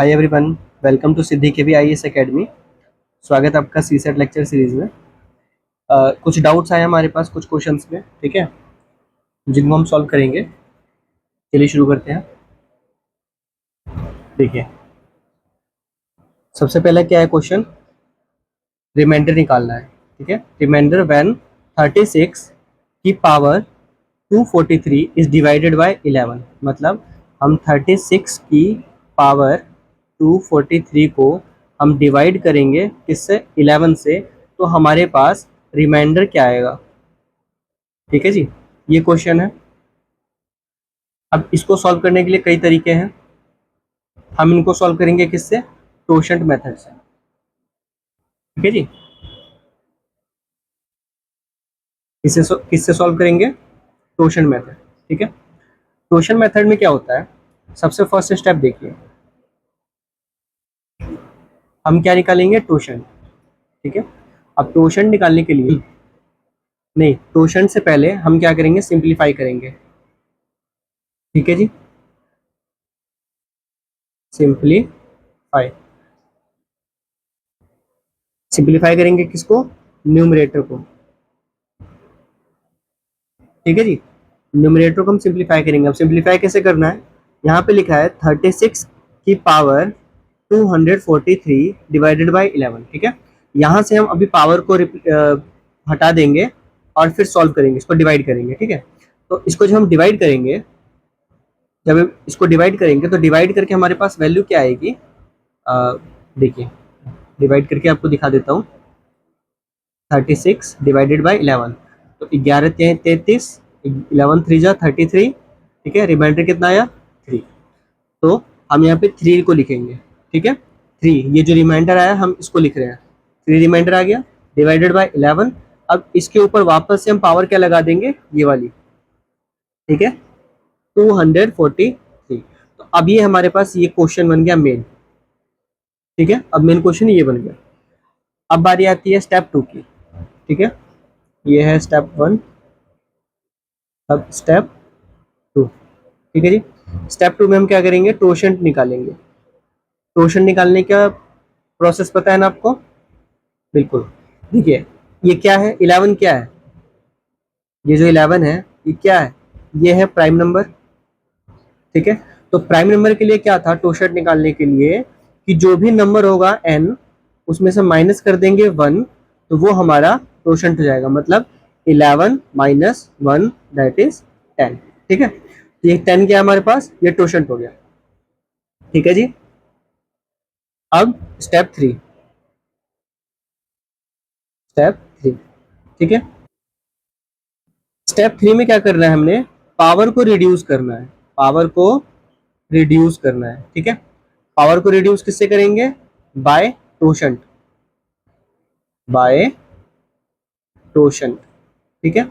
Hi everyone, welcome to सिद्धि के we IAS academy. स्वागत है आपका सीसेट लेक्चर सीरीज में। कुछ डाउट्स आए हमारे पास कुछ क्वेश्चंस में, ठीक है, जिनको हम सॉल्व करेंगे। चलिए शुरू करते हैं। देखिए, सबसे पहला क्या है क्वेश्चन, रिमाइंडर निकालना है। ठीक है, रिमाइंडर व्हेन 36 की पावर 243 इज डिवाइडेड बाय 11। मतलब हम 36 की पावर 243 को हम डिवाइड करेंगे किससे, 11 से, तो हमारे पास रिमाइंडर क्या आएगा। ठीक है जी, ये क्वेश्चन है। अब इसको सॉल्व करने के लिए कई तरीके हैं। हम इनको सॉल्व करेंगे किससे, टोशंट मेथड से। ठीक है जी, किससे सॉल्व करेंगे, टोशंट मेथड। ठीक है, टोशंट मेथड में क्या होता है, सबसे फर्स्ट स्टेप देखिए, हम क्या निकालेंगे, टोशंट। ठीक है, अब टोशंट निकालने के लिए, नहीं, टोशंट से पहले हम क्या करेंगे, सिंप्लीफाई करेंगे। ठीक है जी, सिंप्लीफाई, सिंप्लीफाई करेंगे किसको, न्यूमरेटर को। ठीक है जी, न्यूमरेटर को हम सिंप्लीफाई करेंगे। अब सिंप्लीफाई कैसे करना है, यहाँ पे लिखा है 36 की पावर 243 डिवाइडेड बाई 11। ठीक है, यहाँ से हम अभी पावर को हटा देंगे और फिर सॉल्व करेंगे, इसको डिवाइड करेंगे। ठीक है, तो इसको जब हम डिवाइड करेंगे, जब इसको डिवाइड करेंगे तो डिवाइड करके हमारे पास वैल्यू क्या आएगी, देखिए, डिवाइड करके आपको दिखा देता हूँ। 36 डिवाइडेड बाई 11, तो 11 33, 11 3 जा 33। ठीक है, रिमाइंडर कितना आया, 3। तो हम यहाँ पे 3 को लिखेंगे। ठीक है, 3, ये जो रिमाइंडर आया हम इसको लिख रहे हैं, 3 रिमाइंडर आ गया डिवाइडेड बाई 11। अब इसके ऊपर वापस से हम पावर क्या लगा देंगे, ये वाली। ठीक है, 243। तो अब ये हमारे पास ये क्वेश्चन बन गया मेन। ठीक है, अब मेन क्वेश्चन ये बन गया। अब बारी आती है स्टेप 2 की। ठीक है, ये है स्टेप 1, अब स्टेप 2। ठीक है जी, स्टेप 2 में हम क्या करेंगे, टोशंट निकालेंगे। टोशंट निकालने का प्रोसेस पता है ना आपको, बिल्कुल। देखिए, ये क्या है, 11 क्या है, ये जो 11 है ये क्या है, ये है प्राइम नंबर। ठीक है, तो प्राइम नंबर के लिए क्या था, टोशंट निकालने के लिए कि जो भी नंबर होगा n, उसमें से माइनस कर देंगे 1, तो वो हमारा टोशंट हो जाएगा। मतलब 11 माइनस 1 दैट इज 10। ठीक है, तो ये 10 क्या है हमारे पास, ये टोशंट हो गया। ठीक है जी, अब स्टेप 3, स्टेप 3। ठीक है, स्टेप 3 में क्या करना है, हमने पावर को रिड्यूस करना है, पावर को रिड्यूस करना है। ठीक है, पावर को रिड्यूस किससे करेंगे, बाय टोशंट, बाय टोशंट। ठीक है,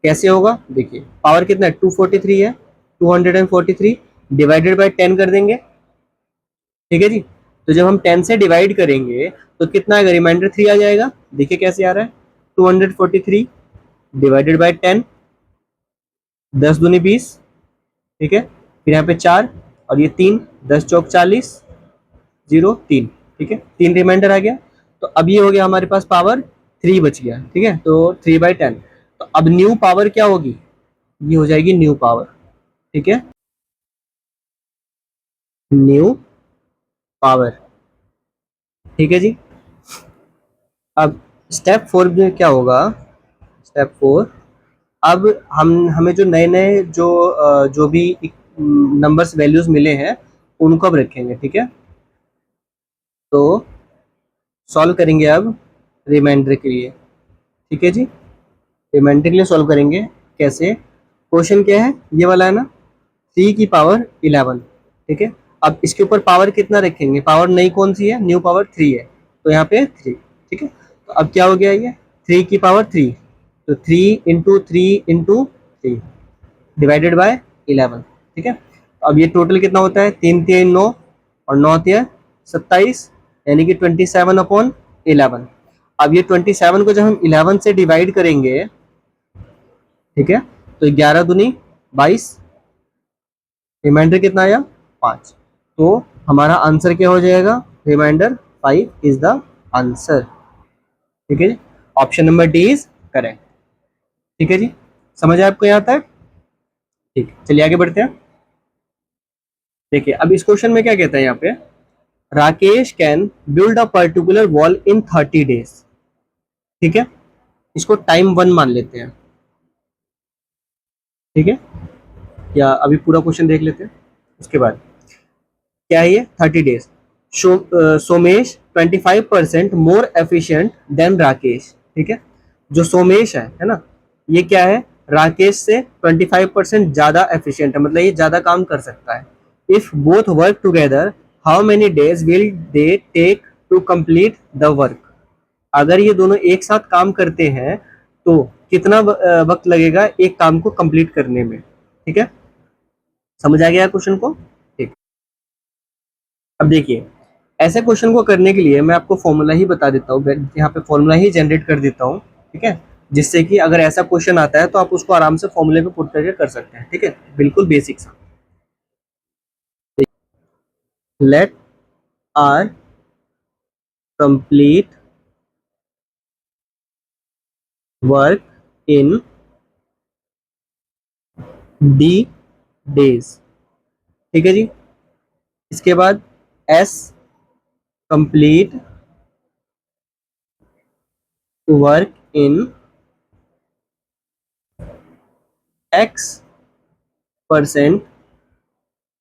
कैसे होगा, देखिए, पावर कितना है, 243 है, 243 डिवाइडेड बाय 10 कर देंगे। ठीक है जी, तो जब हम 10 से डिवाइड करेंगे तो कितना आएगा, रिमाइंडर 3 आ जाएगा। देखिए कैसे आ रहा है, 243 डिवाइडेड बाय 10, 10 दूनी 20। ठीक है, फिर यहाँ पे 4 और ये 3, 10 चौक 40, 0 3। ठीक है, 3 रिमाइंडर आ गया। तो अब ये हो गया हमारे पास पावर 3 बच गया। ठीक है, तो 3/10। तो अब न्यू पावर क्या होगी, ये हो जाएगी न्यू पावर। ठीक है, न्यू पावर। ठीक है जी, अब स्टेप 4 में क्या होगा, स्टेप 4, अब हम हमें जो नए नए जो भी नंबर्स वैल्यूज मिले हैं उनको अब रखेंगे। ठीक है, तो सॉल्व करेंगे अब रिमाइंडर के लिए। ठीक है जी, रिमाइंडर के लिए सॉल्व करेंगे कैसे, क्वेश्चन क्या है, ये वाला है ना, 3 की पावर 11। ठीक है, अब इसके ऊपर पावर कितना रखेंगे, पावर नई कौन सी है, न्यू पावर 3 है, तो यहाँ पे 3। ठीक है, तो अब क्या हो गया, ये 3 की पावर 3, तो 3 × 3 × 3 डिवाइडेड बाय 11। ठीक है, तो अब ये टोटल कितना होता है, 3 3 9 और 9 3 27, यानी कि 27/11। अब ये 27 को जब हम 11 से डिवाइड करेंगे, ठीक है, तो 11 दूनी 22, रिमाइंडर कितना आया, 5। तो हमारा आंसर क्या हो जाएगा, रिमाइंडर 5 इज द आंसर। ठीक है जी, option number D is correct. ठीक है जी, समझ आया आपको यहाँ तक? ठीक, चलिए आगे बढ़ते हैं। देखिए अब इस क्वेश्चन में क्या कहता है यहाँ पे, Rakesh can build a particular wall in 30 days। ठीक है, इसको टाइम 1 मान लेते हैं। ठीक है, या अभी पूरा क्वेश्चन देख लेते हैं उसके बाद। क्या है ये, 30 days। Somesh 25% more efficient then Rakesh. ठीक है, जो सोमेश है ना, ये क्या है, राकेश से 25% ज्यादा एफिशिएंट है, मतलब ये ज्यादा काम कर सकता है। If both work together how many days will they take to complete the work. अगर ये दोनों एक साथ काम करते हैं तो कितना वक्त लगेगा एक काम को कंप्लीट करने में। ठीक है, समझ आ गया क्वेश्चन को? ठीक, अब देखिए ऐसे क्वेश्चन को करने के लिए मैं आपको फॉर्मूला ही बता देता हूँ, यहाँ पे फॉर्मूला ही जनरेट कर देता हूँ। ठीक है, जिससे कि अगर ऐसा क्वेश्चन आता है तो आप उसको आराम से फॉर्मूले पे पुट करके कर सकते हैं। ठीक है, बिल्कुल बेसिक सा। Let R complete work in D days. ठीक है जी, इसके बाद S complete work in X percent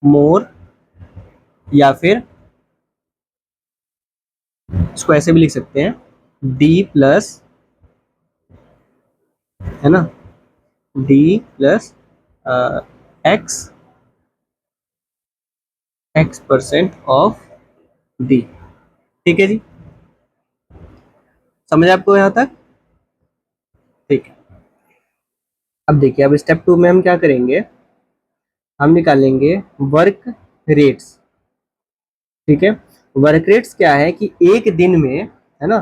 more, या फिर इसको ऐसे भी लिख सकते हैं, डी प्लस, है ना, D plus x x% of D. ठीक है जी, समझ आपको यहाँ तक? ठीक है, अब देखिए अब स्टेप 2 में हम क्या करेंगे, हम निकालेंगे वर्क रेट्स। ठीक है, वर्क रेट्स क्या है कि एक दिन में, है ना,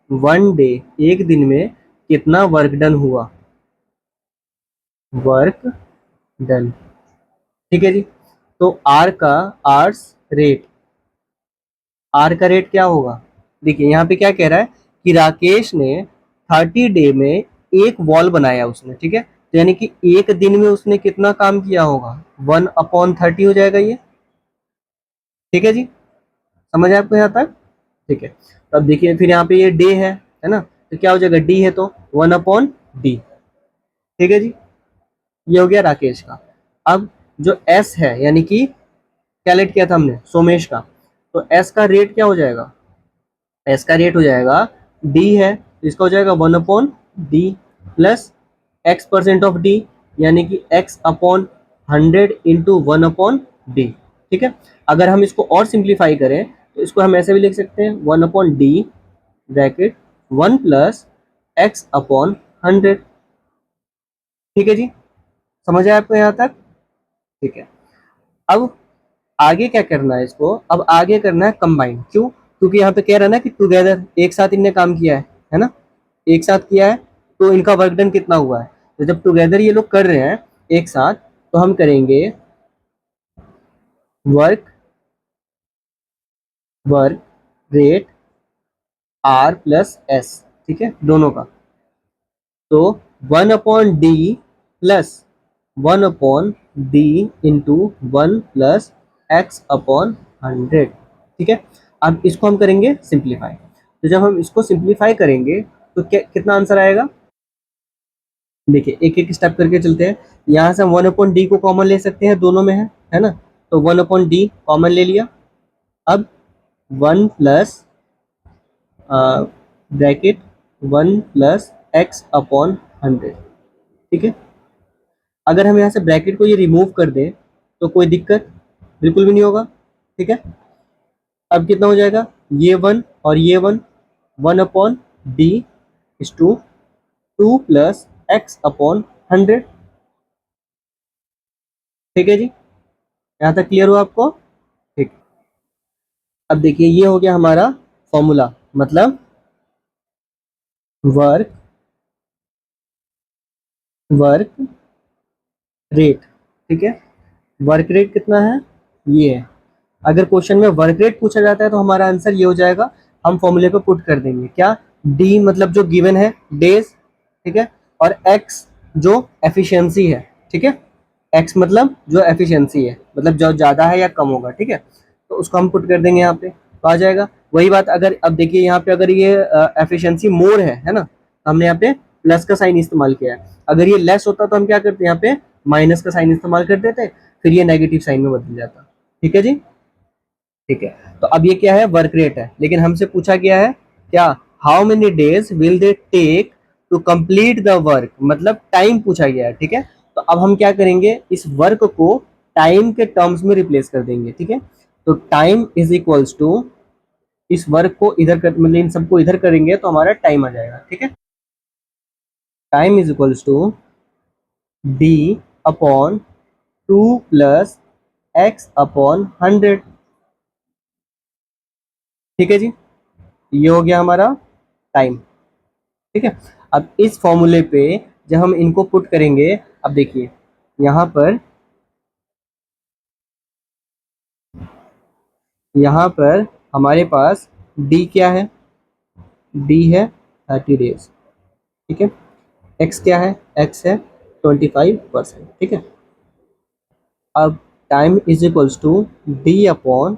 1 डे, एक दिन में कितना वर्क डन हुआ, वर्क डन। ठीक है जी, तो आर का आर्स रेट, आर का रेट क्या होगा, देखिए यहाँ पे क्या कह रहा है कि राकेश ने 30 डे में एक वॉल बनाया उसने। ठीक है, तो यानी कि एक दिन में उसने कितना काम किया होगा, 1/30 हो जाएगा ये। ठीक है जी, समझ आया आपको यहाँ तक? ठीक है, तो अब देखिए फिर यहाँ पे ये डे है ना, तो क्या हो जाएगा, डी है तो 1/d। ठीक है जी, ये हो गया राकेश का। अब जो एस है, यानी कि क्या लेट किया था हमने, सोमेश का, तो एस का रेट क्या हो जाएगा, एस का रेट हो जाएगा, डी है तो इसका हो जाएगा 1/d plus x% of D, यानी कि x/100 इंटू 1/d। ठीक है, अगर हम इसको और सिंप्लीफाई करें तो इसको हम ऐसे भी लिख सकते हैं, 1/d ब्रैकेट 1 प्लस x/100। ठीक है जी, समझ आया आपको यहाँ तक? ठीक है, अब आगे क्या करना है इसको, अब आगे करना है कंबाइन। क्यों, क्योंकि यहाँ पे कह रहा है ना कि टुगेदर, एक साथ इनने काम किया है ना, एक साथ किया है, तो इनका वर्क डन कितना हुआ है। तो जब टुगेदर ये लोग कर रहे हैं एक साथ, तो हम करेंगे work work rate R plus S. ठीक है, दोनों का, तो 1/d plus 1/d into 1 plus x/100। ठीक है, अब इसको हम करेंगे सिंप्लीफाई, तो जब हम इसको सिंप्लीफाई करेंगे तो क्या कितना आंसर आएगा, देखिए एक एक स्टेप करके चलते हैं। यहाँ से हम 1/d को कॉमन ले सकते हैं, दोनों में है ना, तो 1/d कॉमन ले लिया। अब 1 प्लस ब्रैकेट 1 प्लस x/100। ठीक है, अगर हम यहाँ से ब्रैकेट को ये रिमूव कर दें तो कोई दिक्कत बिल्कुल भी नहीं होगा। ठीक है, अब कितना हो जाएगा, ये 1 और ये 1, 1/d is to 2 plus x/100। ठीक है जी, यहाँ तक क्लियर हुआ आपको? ठीक, अब देखिए ये हो गया हमारा फॉर्मूला, मतलब वर्क वर्क रेट। ठीक है, वर्क रेट कितना है, ये है, अगर क्वेश्चन में वर्क रेट पूछा जाता है तो हमारा आंसर ये हो जाएगा, हम फॉर्मूले पे पुट कर देंगे क्या, डी मतलब जो गिवन है डेज, ठीक है, और एक्स जो एफिशिएंसी है, ठीक है, एक्स मतलब जो एफिशिएंसी है, मतलब जो ज़्यादा है या कम होगा, ठीक है, तो उसको हम पुट कर देंगे यहाँ पे, तो आ जाएगा वही बात। अगर अब देखिए यहाँ पे अगर ये एफिशिएंसी मोर है ना, तो हमने यहाँ पे प्लस का साइन इस्तेमाल किया है। अगर ये लेस होता तो हम क्या करते यहाँ पे माइनस का साइन इस्तेमाल कर देते, फिर ये नेगेटिव साइन में बदल जाता। ठीक है जी, ठीक है। तो अब ये क्या है, वर्क रेट है, लेकिन हमसे पूछा गया है क्या, how many days will they take to complete the work, मतलब टाइम पूछा गया है, ठीक है। तो अब हम क्या करेंगे, इस वर्क को टाइम के टर्म्स में रिप्लेस कर देंगे, ठीक है। तो टाइम इज इक्वल्स टू, इस वर्क को इधर कर, मतलब इन सबको इधर करेंगे तो हमारा टाइम आ जाएगा, ठीक है। Time is equals to D upon 2 plus X upon 100, ठीक है जी, ये हो गया हमारा टाइम, ठीक है। अब इस फॉर्मूले पे जब हम इनको पुट करेंगे, अब देखिए यहाँ पर हमारे पास डी क्या है, डी है 30 डेज, ठीक है। एक्स क्या है, एक्स है 25%, ठीक है। अब time is equals to D upon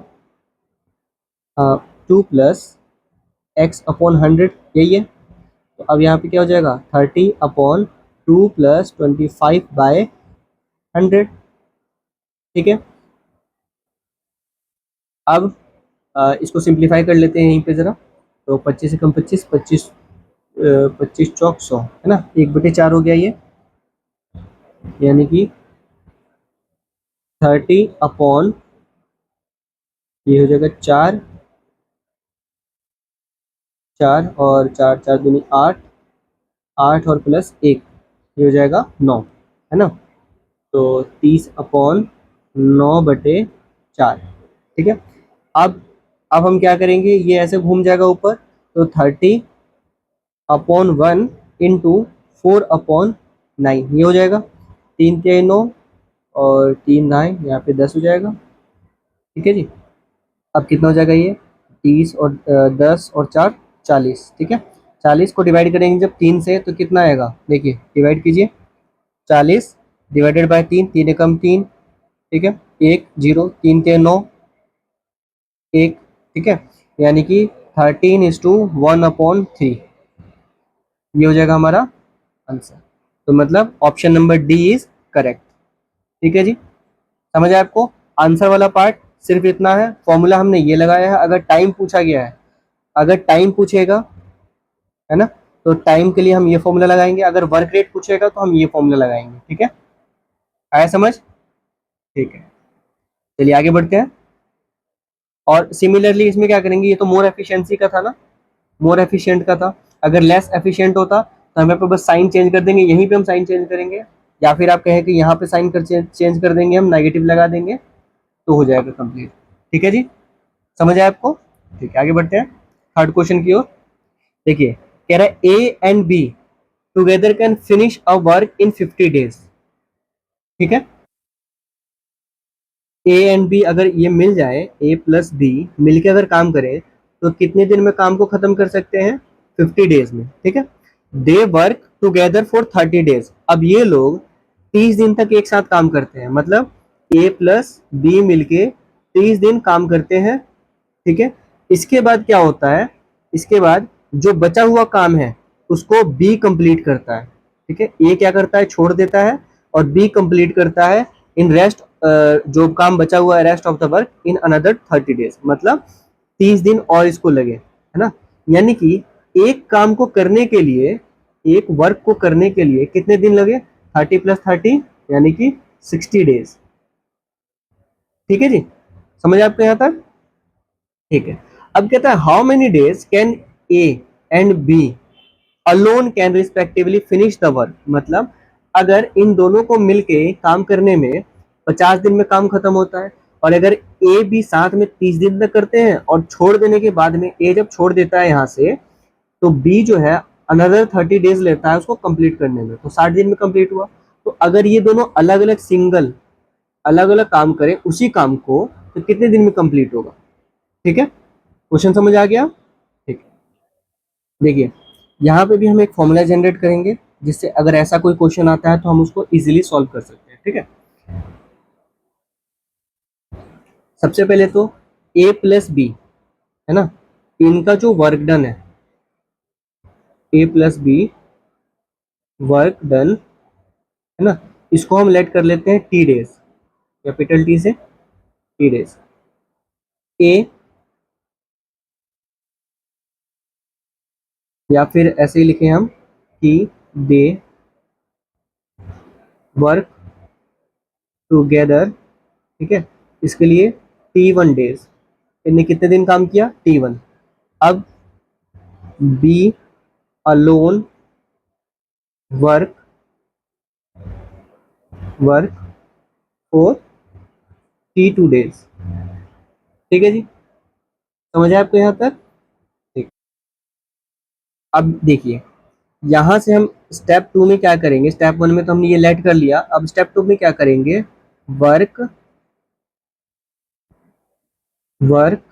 2 plus X upon 100, यही है। तो अब यहाँ पे क्या हो जाएगा, 30/2 + 25/100, ठीक है। अब इसको सिंप्लीफाई कर लेते हैं यहीं पे ज़रा, तो 25 से कम 25, 25 25 चौक 100 है ना, 1/4 हो गया ये, यानी कि 30 अपॉन, ये हो जाएगा 4, 4 और 4 4 दूनी 8, 8 और प्लस 1, ये हो जाएगा 9, है ना। तो 30 अपॉन 9/4, ठीक है। अब अब हम क्या करेंगे, ये ऐसे घूम जाएगा ऊपर, तो 30/1 इंटू 4/9, ये हो जाएगा 3 × 9 और 3 9, यहाँ पे 10 हो जाएगा, ठीक है जी। अब कितना हो जाएगा ये, 30 और 10 और 4 40, ठीक है। 40 को डिवाइड करेंगे जब 3 से तो कितना आएगा, देखिए डिवाइड कीजिए, 40 डिवाइडेड बाय 3, 3 एकम 3, ठीक है, 1 0, 3 × 9 1, ठीक है, यानी कि 13:1/3, ये हो जाएगा हमारा आंसर। तो मतलब option number D is correct, ठीक है जी। समझ आया आपको, आंसर वाला पार्ट सिर्फ इतना है, फॉर्मूला हमने ये लगाया है। अगर टाइम पूछा गया है, अगर टाइम पूछेगा, है ना, तो टाइम के लिए हम ये फॉर्मूला लगाएंगे, अगर वर्क रेट पूछेगा तो हम ये फॉर्मूला लगाएंगे, ठीक है। आया समझ, ठीक है, चलिए आगे बढ़ते हैं। और सिमिलरली इसमें क्या करेंगे, ये तो मोर एफिशिएंसी का था ना, मोर एफिशिएंट का था। अगर लेस एफिशिएंट होता तो हम यहाँ पे बस साइन चेंज कर देंगे, यहीं पे हम साइन चेंज करेंगे, या फिर आप कहें कि यहाँ पे साइन कर चेंज कर देंगे, हम नेगेटिव लगा देंगे, तो हो जाएगा कंप्लीट, ठीक है जी। समझ आया आपको, ठीक है, आगे बढ़ते हैं थर्ड क्वेश्चन की ओर। देखिए कह रहा है ए and be together can finish a work in 50 days, ठीक है। ए एंड बी अगर ये मिल जाए, ए प्लस बी मिलके अगर काम करे तो कितने दिन में काम को खत्म कर सकते हैं, 50 डेज में, ठीक है। They work together for 30 days, अब ये लोग 30 दिन तक एक साथ काम करते हैं, मतलब ए प्लस बी मिलके 30 दिन काम करते हैं, ठीक है। इसके बाद क्या होता है, इसके बाद जो बचा हुआ काम है उसको बी कंप्लीट करता है, ठीक है। ए क्या करता है, छोड़ देता है, और बी कंप्लीट करता है इन रेस्ट, जो काम बचा हुआ है rest of the work in another 30 days, मतलब 30 दिन और इसको लगे, है ना। यानी कि एक काम को करने के लिए, एक वर्क को करने के लिए कितने दिन लगे, 30 + 30 यानी कि 60 डेज, ठीक है जी। समझ आपको यहाँ तक, ठीक है। अब कहता है how many days can A and B alone can respectively finish the work, मतलब अगर इन दोनों को मिलके काम करने में 50 दिन में काम खत्म होता है, और अगर ए बी साथ में 30 दिन तक करते हैं, और छोड़ देने के बाद में ए जब छोड़ देता है यहाँ से, तो बी जो है अनदर 30 डेज लेता है उसको कंप्लीट करने में, तो 60 दिन में कंप्लीट हुआ। तो अगर ये दोनों अलग अलग सिंगल अलग अलग काम करें उसी काम को, तो कितने दिन में कंप्लीट होगा। ठीक है, क्वेश्चन समझ आ गया। ठीक है, देखिए यहाँ पे भी हम एक फॉर्मूला जनरेट करेंगे जिससे अगर ऐसा कोई क्वेश्चन आता है तो हम उसको इजीली सॉल्व कर सकते हैं। ठीक है, सबसे पहले तो a प्लस बी है ना, इनका जो वर्क डन है, a plus B work done है ना, इसको हम लेट कर लेते हैं टी डेज, कैपिटल टी से टी डेज। ए, या फिर ऐसे ही लिखें हम कि दे वर्क टुगेदर। ठीक है, इसके लिए T1 डेज, इनने कितने दिन काम किया, T1। अब B alone work work for T2 days. ठीक है जी, समझ आया आपको यहाँ तक। ठीक, अब देखिए यहाँ से हम स्टेप 2 में क्या करेंगे, स्टेप 1 में तो हमने ये लेट कर लिया, अब स्टेप 2 में क्या करेंगे, work work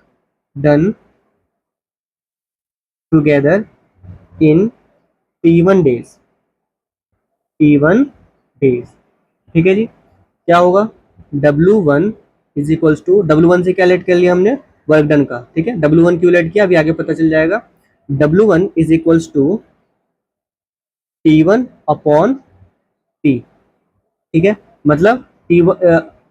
done together in T1 days, T1 days. ठीक है जी, क्या होगा, W1 is equals to, W1 से क्या लेट कर लिया हमने, वर्क डन का। ठीक है, W1 क्यों लेट किया अभी आगे पता चल जाएगा। W1 is equals to T1 upon T। ठीक है, मतलब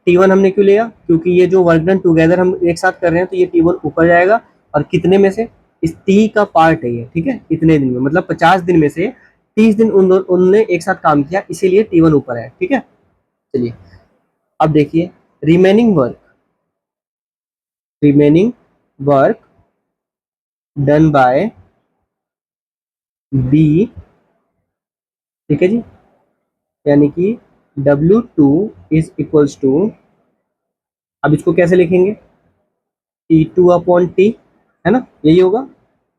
T1 हमने क्यों लिया, क्योंकि ये जो वर्क डन टुगेदर हम एक साथ कर रहे हैं तो ये T1 ऊपर जाएगा, और कितने में से, इस T का पार्ट है ये। ठीक है, इतने दिन में, मतलब 50 दिन में से 30 दिन उनने एक साथ काम किया, इसीलिए T1 ऊपर है। ठीक है, चलिए अब देखिए remaining work done by B. ठीक है जी, यानी कि W2 इज इक्वल्स टू, अब इसको कैसे लिखेंगे, T2 अपॉन टी, है ना, यही होगा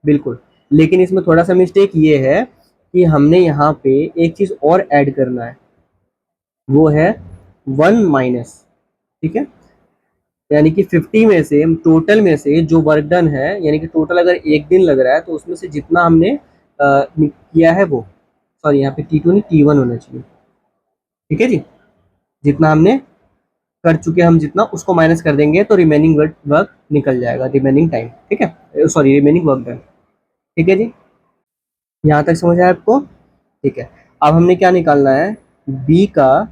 बिल्कुल। लेकिन इसमें थोड़ा सा मिस्टेक ये है कि हमने यहाँ पे एक चीज और ऐड करना है, वो है 1 माइनस। ठीक है, यानी कि 50 में से, टोटल में से जो वर्क डन है, यानी कि टोटल अगर एक दिन लग रहा है तो उसमें से जितना हमने किया है वो, सॉरी यहाँ पे T2 नहीं T1 होना चाहिए। ठीक है जी, जितना हमने कर चुके हम, जितना उसको माइनस कर देंगे तो रिमेनिंग वर्क निकल जाएगा, रिमेनिंग टाइम। ठीक है, सॉरी रिमेनिंग वर्क डन। ठीक है जी, यहाँ तक समझ आया आपको। ठीक है, अब हमने क्या निकालना है, बी का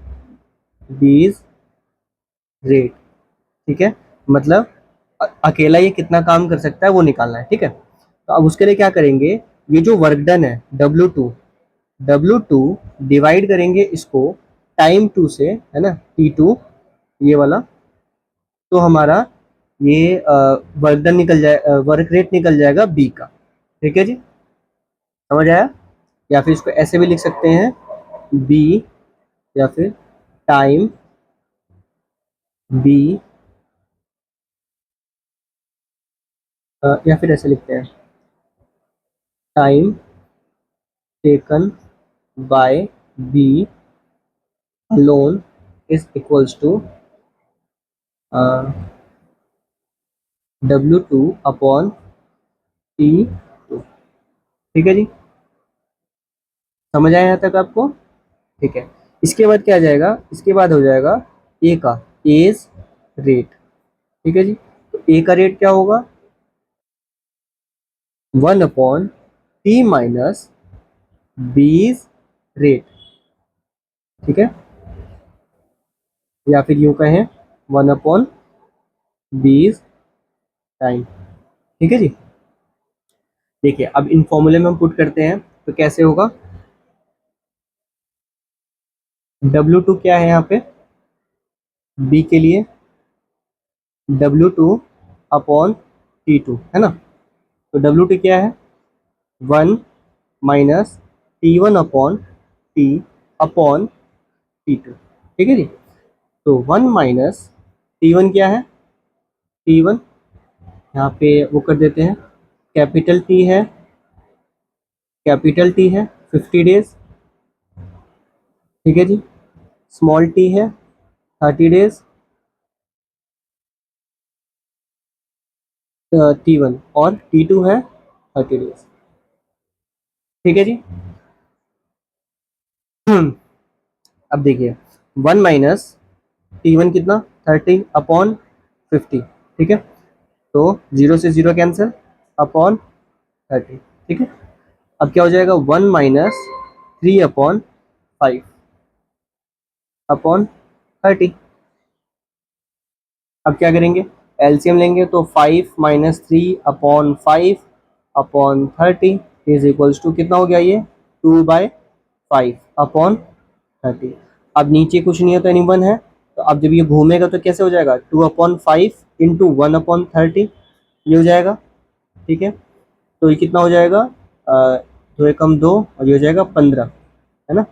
बीज रेट। ठीक है, मतलब अकेला ये कितना काम कर सकता है वो निकालना है। ठीक है, तो अब उसके लिए क्या करेंगे, ये जो वर्क डन है W2 डिवाइड करेंगे इसको टाइम 2 से, है ना, T2 ये वाला, तो हमारा ये वर्क डन निकल जाए, वर्क रेट निकल जाएगा बी का। ठीक है जी, समझ आया। या फिर इसको ऐसे भी लिख सकते हैं, बी, या फिर टाइम बी, या फिर ऐसे लिखते हैं, time taken by B alone is equals to W2 upon T2। ठीक है जी, समझ आया यहाँ तक आपको। ठीक है, इसके बाद क्या आ जाएगा, इसके बाद हो जाएगा ए का एज रेट। ठीक है जी, तो ए का रेट क्या होगा, 1 अपॉन टी माइनस बीज रेट। ठीक है, या फिर यूं कहें 1 अपॉन बीज टाइम। ठीक है जी, देखिए अब इन फॉर्मूले में हम पुट करते हैं तो कैसे होगा, W2 क्या है यहाँ पे, B के लिए W2 अपॉन T2, है ना, तो W2 क्या है, 1 minus T1 upon T upon T2। ठीक है जी, तो 1 माइनस T1 क्या है, T1 यहाँ पे वो कर देते हैं, कैपिटल T है, कैपिटल T है 50 डेज। ठीक है जी, स्मॉल t है 30 डेज। T1 और T2 है 30 डेज। ठीक है जी। अब देखिए 1 - T1 कितना 30 अपॉन 50। ठीक है, तो 0 से 0 कैंसिल अपॉन 30। ठीक है, अब क्या हो जाएगा 1 - 3 अपॉन 5 अपॉन 30। अब क्या करेंगे, एलसीएम लेंगे तो 5 - 3 upon 5 upon 30 is equals to कितना हो गया ये 2/5 अपॉन 30। अब नीचे कुछ नहीं है तो एनी वन है, तो अब जब ये घूमेगा तो कैसे हो जाएगा 2/5 इंटू 1/30 ये हो जाएगा। ठीक है, तो ये कितना हो जाएगा 2 एकम 2 और ये हो जाएगा 15, है ना,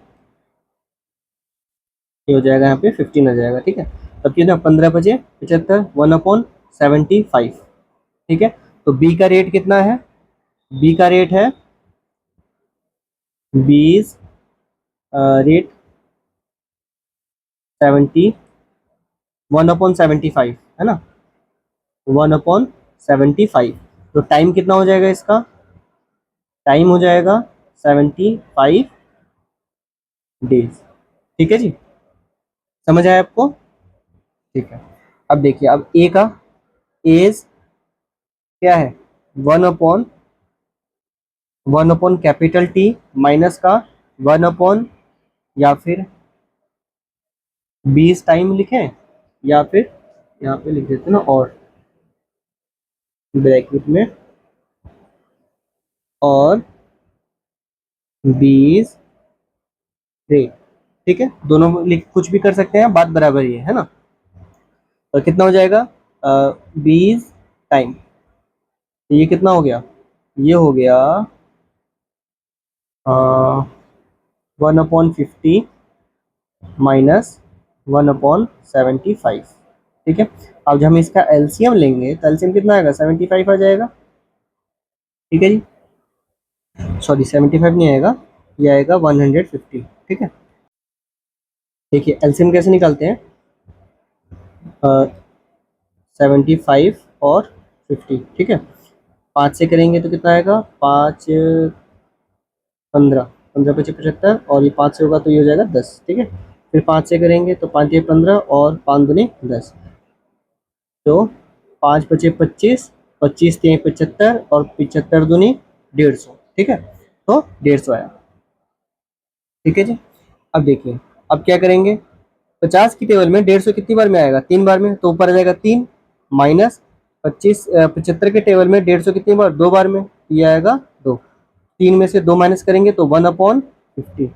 ये हो जाएगा यहाँ पे 15 आ जाएगा। ठीक है, तब कितना 15 × 5 = 75 1/75। ठीक है, तो बी का रेट कितना है, बी का रेट है 20 रेट 70 1/75 है ना, 1/75। तो टाइम कितना हो जाएगा इसका, टाइम हो जाएगा 75 डेज। ठीक है जी, समझ आया आपको। ठीक है, अब देखिए अब ए का एज क्या है 1/1 कैपिटल टी माइनस का 1/, या फिर 20 टाइम लिखें, या फिर यहाँ पे लिख देते हैं ना और ब्रैकेट में और 20 रेट। ठीक है, दोनों लिख कुछ भी कर सकते हैं, बात बराबर ही है ना। तो कितना हो जाएगा 20 टाइम, तो ये कितना हो गया, ये हो गया 1/50 माइनस 1/75। ठीक है, अब जब हम इसका एलसीएम लेंगे तो एलसीएम कितना आएगा 75 आ जाएगा। ठीक है जी, सॉरी 75 नहीं आएगा, ये आएगा 150। ठीक है, देखिए एलसीएम कैसे निकालते हैं 75 और 50। ठीक है, 5 से करेंगे तो कितना आएगा 5 15 15 × 5 = 75 और ये 5 से होगा तो ये हो जाएगा 10। ठीक है, फिर 5 से करेंगे तो 5 × 15 और 5 दूनी 10, तो 5 × 5 = 25, 25 × 3 = 75 और 75 दूनी 150। ठीक है, तो 150 आया। ठीक है जी, अब देखिए अब क्या करेंगे 50 की टेबल में 150 कितनी बार में आएगा 3 बार में, तो ऊपर आ जाएगा 3 माइनस 75 के टेबल में 150 कितनी बार 2 बार में, ये आएगा 2। 3 में से 2 माइनस करेंगे तो 1/50,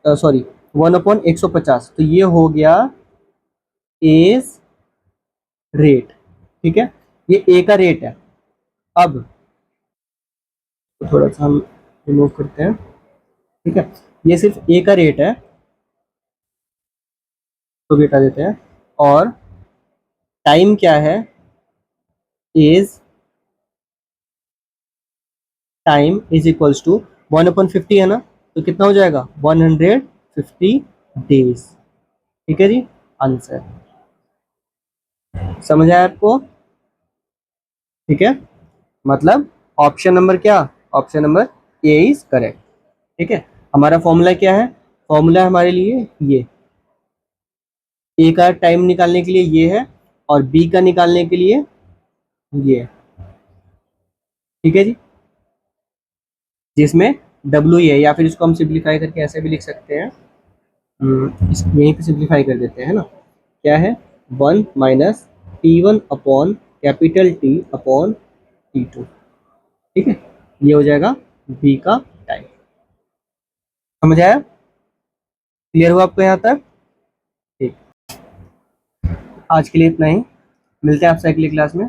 सॉरी 1/150, तो ये हो गया एज रेट। ठीक है, ये ए का रेट है। अब तो थोड़ा सा हम रिमूव करते हैं। ठीक है, ये सिर्फ ए का रेट है तो भी हटा देते हैं, और टाइम क्या है as time is equals to 1/50 है ना, तो कितना हो जाएगा 150 डेज। ठीक है जी, आंसर समझ आया आपको। ठीक है, मतलब ऑप्शन नंबर क्या, option number A is correct. ठीक है, हमारा फॉर्मूला क्या है, फॉर्मूला हमारे लिए ये ए का टाइम निकालने के लिए ये है और बी का निकालने के लिए ये है। ठीक है जी, जिसमें डब्ल्यू है, या फिर इसको हम सिंप्लीफाई करके ऐसे भी लिख सकते हैं, यहीं पे सिंप्लीफाई कर देते हैं ना, क्या है 1 - T1 upon capital T upon T2। ठीक है, ये हो जाएगा बी का टाइम। समझ आया, क्लियर हुआ आपको यहाँ तक। ठीक, आज के लिए इतना ही, मिलते हैं आपसे अगली क्लास में।